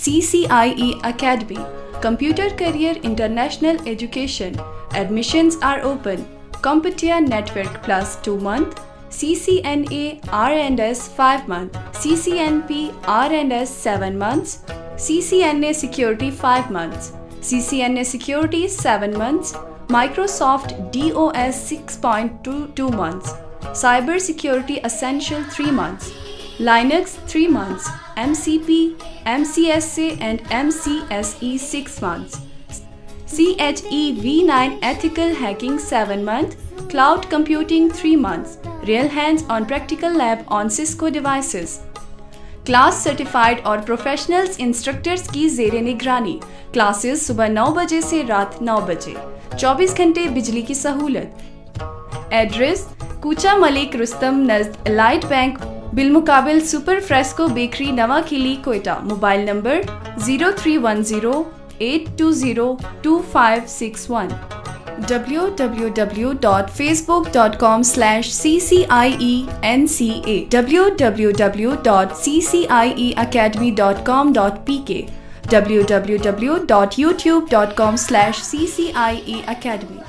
CCIE Academy, Computer Career International Education. Admissions are open. CompTIA Network Plus 2 month, CCNA R&S 5 month, CCNP R&S 7 months, CCNA Security 5 months, CCNA Security 7 months, Microsoft DOS 6.2 2 months, Cyber Security Essential 3 months, Linux 3 months, MCP, MCSA and MCSE 6 months, CHE V9 Ethical Hacking 7 months, Cloud Computing 3 months, Real Hands-on Practical Lab on Cisco devices. Class certified और professionals instructors की ज़ेरे निगरानी। Classes सुबह 9 बजे से रात 9 बजे। 24 घंटे बिजली की सहूलत। एड्रेस कूचा मलिक रुस्तम नज़द एलाइट बैंक बिलमुकाबिल super Fresco bakery Nawa Killi Quetta. Mobile number 0310-820-2561। www.facebook.com/CCIENCA, www.ccieacademy.com.pk, www.youtube.com/CCIE Academy.